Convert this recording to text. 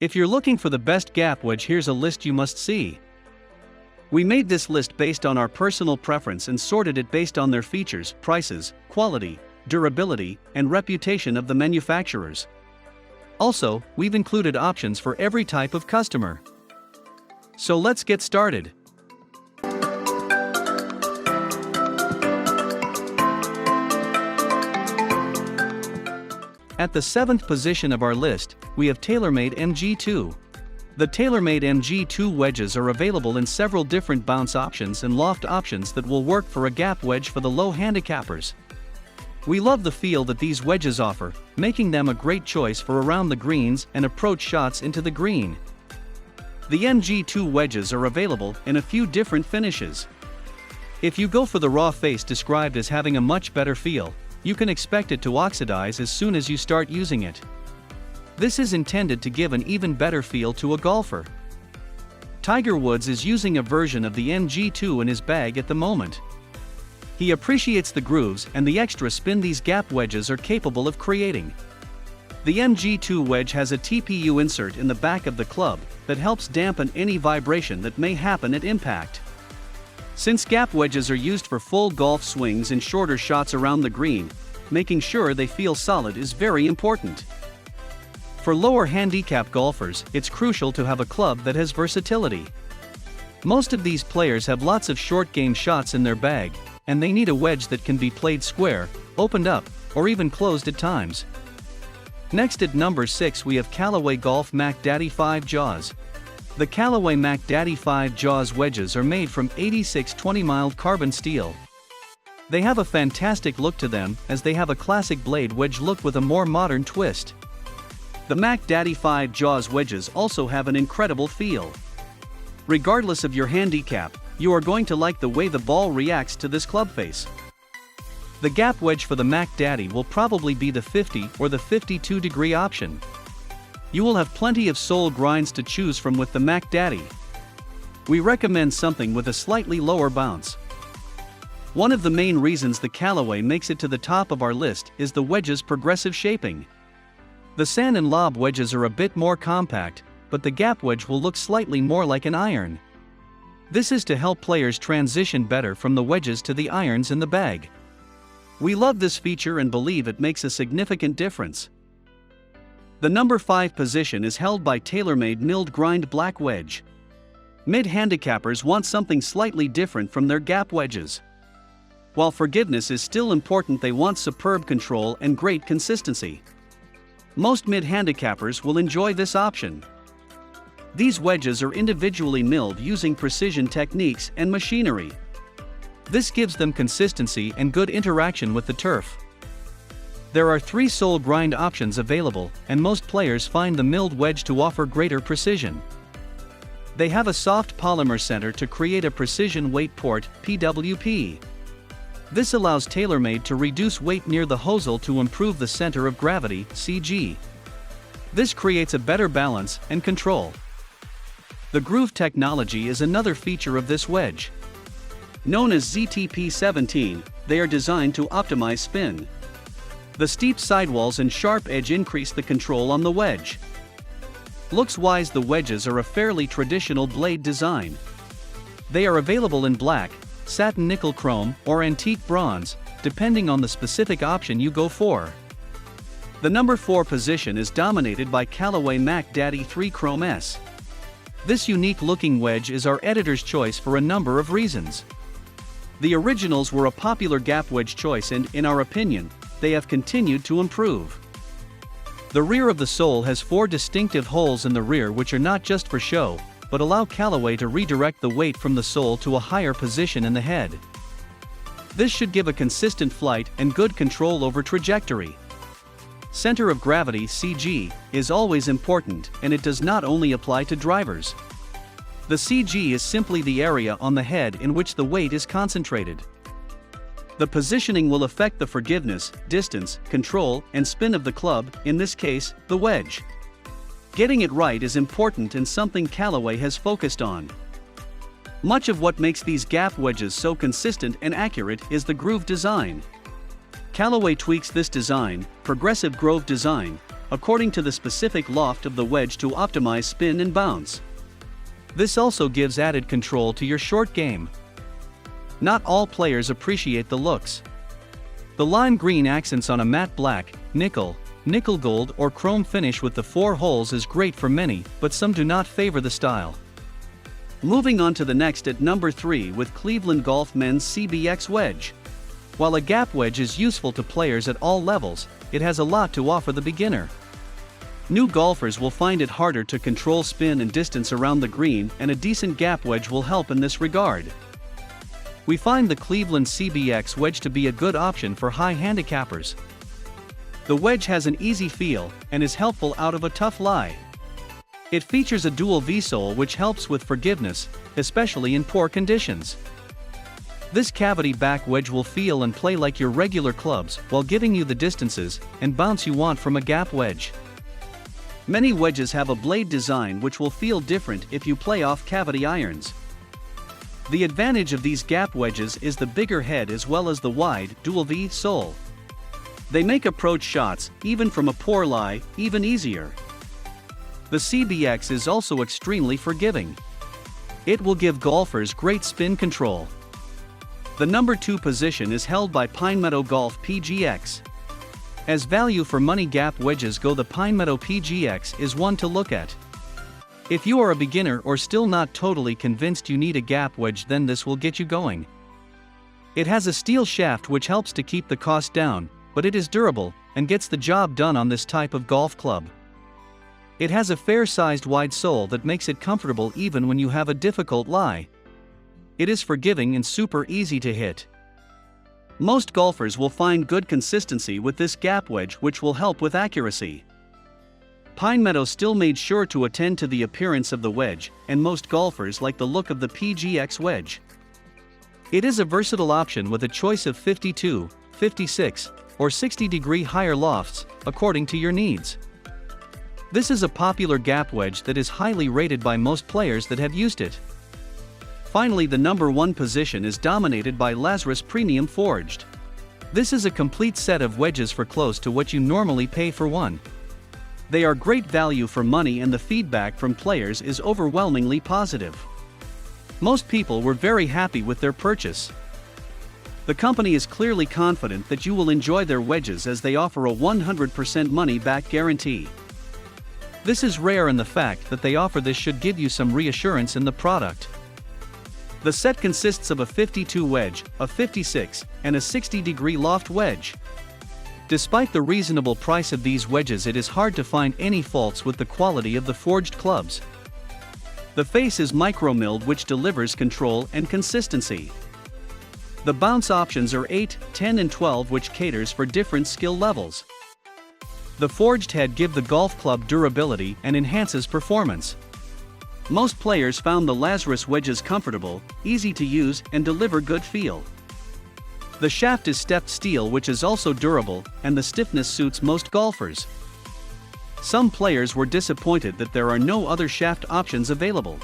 If you're looking for the best gap wedge, here's a list you must see. We made this list based on our personal preference and sorted it based on their features, prices, quality, durability, and reputation of the manufacturers. Also, we've included options for every type of customer. So let's get started. At the 7th position of our list, we have Taylormade MG2. The Taylormade MG2 wedges are available in several different bounce options and loft options that will work for a gap wedge for the low handicappers. We love the feel that these wedges offer, making them a great choice for around the greens and approach shots into the green. The MG2 wedges are available in a few different finishes. If you go for the raw face described as having a much better feel, you can expect it to oxidize as soon as you start using it. This is intended to give an even better feel to a golfer. Tiger Woods is using a version of the MG2 in his bag at the moment. He appreciates the grooves and the extra spin these gap wedges are capable of creating. The MG2 wedge has a TPU insert in the back of the club that helps dampen any vibration that may happen at impact. Since gap wedges are used for full golf swings and shorter shots around the green, making sure they feel solid is very important. For lower handicap golfers, it's crucial to have a club that has versatility. Most of these players have lots of short game shots in their bag, and they need a wedge that can be played square, opened up, or even closed at times. Next at number 6 we have Callaway Golf Mack Daddy 5 Jaws. The Callaway Mack Daddy 5 Jaws wedges are made from 86/20 mild carbon steel. They have a fantastic look to them as they have a classic blade wedge look with a more modern twist. The Mack Daddy 5 Jaws wedges also have an incredible feel. Regardless of your handicap, you are going to like the way the ball reacts to this club face. The gap wedge for the Mack Daddy will probably be the 50 or the 52 degree option. You will have plenty of sole grinds to choose from with the Mack Daddy. We recommend something with a slightly lower bounce. One of the main reasons the Callaway makes it to the top of our list is the wedge's progressive shaping. The sand and lob wedges are a bit more compact, but the gap wedge will look slightly more like an iron. This is to help players transition better from the wedges to the irons in the bag. We love this feature and believe it makes a significant difference. The number 5 position is held by Taylormade Milled Grind Black Wedge. Mid-handicappers want something slightly different from their gap wedges. While forgiveness is still important, they want superb control and great consistency. Most mid-handicappers will enjoy this option. These wedges are individually milled using precision techniques and machinery. This gives them consistency and good interaction with the turf. There are 3 sole grind options available, and most players find the milled wedge to offer greater precision. They have a soft polymer center to create a precision weight port, PWP. This allows Taylormade to reduce weight near the hosel to improve the center of gravity, CG. This creates a better balance and control. The groove technology is another feature of this wedge. Known as ZTP17, they are designed to optimize spin. The steep sidewalls and sharp edge increase the control on the wedge. Looks-wise, the wedges are a fairly traditional blade design. They are available in black, satin nickel chrome, or antique bronze, depending on the specific option you go for. The number 4 position is dominated by Callaway Mack Daddy 3 Chrome S. This unique-looking wedge is our editor's choice for a number of reasons. The originals were a popular gap wedge choice and, in our opinion, they have continued to improve. The rear of the sole has 4 distinctive holes in the rear which are not just for show, but allow Callaway to redirect the weight from the sole to a higher position in the head. This should give a consistent flight and good control over trajectory. Center of gravity, CG, is always important, and it does not only apply to drivers. The CG is simply the area on the head in which the weight is concentrated. The positioning will affect the forgiveness, distance, control, and spin of the club, in this case, the wedge. Getting it right is important and something Callaway has focused on. Much of what makes these gap wedges so consistent and accurate is the groove design. Callaway tweaks this design, progressive groove design, according to the specific loft of the wedge to optimize spin and bounce. This also gives added control to your short game. Not all players appreciate the looks. The lime green accents on a matte black, nickel gold or chrome finish with the 4 holes is great for many, but some do not favor the style. Moving on to the next at number 3 with Cleveland Golf Men's CBX Wedge. While a gap wedge is useful to players at all levels, it has a lot to offer the beginner. New golfers will find it harder to control spin and distance around the green, and a decent gap wedge will help in this regard. We find the Cleveland CBX Wedge to be a good option for high handicappers. The wedge has an easy feel and is helpful out of a tough lie. It features a dual V-sole which helps with forgiveness, especially in poor conditions. This cavity back wedge will feel and play like your regular clubs while giving you the distances and bounce you want from a gap wedge. Many wedges have a blade design which will feel different if you play off cavity irons. The advantage of these gap wedges is the bigger head as well as the wide, dual V-sole. They make approach shots, even from a poor lie, even easier. The CBX is also extremely forgiving. It will give golfers great spin control. The number 2 position is held by Pinemeadow Golf PGX. As value for money gap wedges go, the Pinemeadow PGX is one to look at. If you are a beginner or still not totally convinced you need a gap wedge, then this will get you going. It has a steel shaft which helps to keep the cost down, but it is durable and gets the job done on this type of golf club. It has a fair-sized wide sole that makes it comfortable even when you have a difficult lie. It is forgiving and super easy to hit. Most golfers will find good consistency with this gap wedge, which will help with accuracy. Pinemeadow still made sure to attend to the appearance of the wedge, and most golfers like the look of the PGX wedge. It is a versatile option with a choice of 52, 56, or 60-degree higher lofts, according to your needs. This is a popular gap wedge that is highly rated by most players that have used it. Finally, the number 1 position is dominated by LAZRUS Premium Forged. This is a complete set of wedges for close to what you normally pay for one. They are great value for money and the feedback from players is overwhelmingly positive. Most people were very happy with their purchase. The company is clearly confident that you will enjoy their wedges as they offer a 100% money-back guarantee. This is rare, and the fact that they offer this should give you some reassurance in the product. The set consists of a 52 wedge, a 56, and a 60-degree loft wedge. Despite the reasonable price of these wedges, it is hard to find any faults with the quality of the forged clubs. The face is micro-milled, which delivers control and consistency. The bounce options are 8, 10 and 12, which caters for different skill levels. The forged head gives the golf club durability and enhances performance. Most players found the LAZRUS wedges comfortable, easy to use, and deliver good feel. The shaft is stepped steel, which is also durable, and the stiffness suits most golfers. Some players were disappointed that there are no other shaft options available.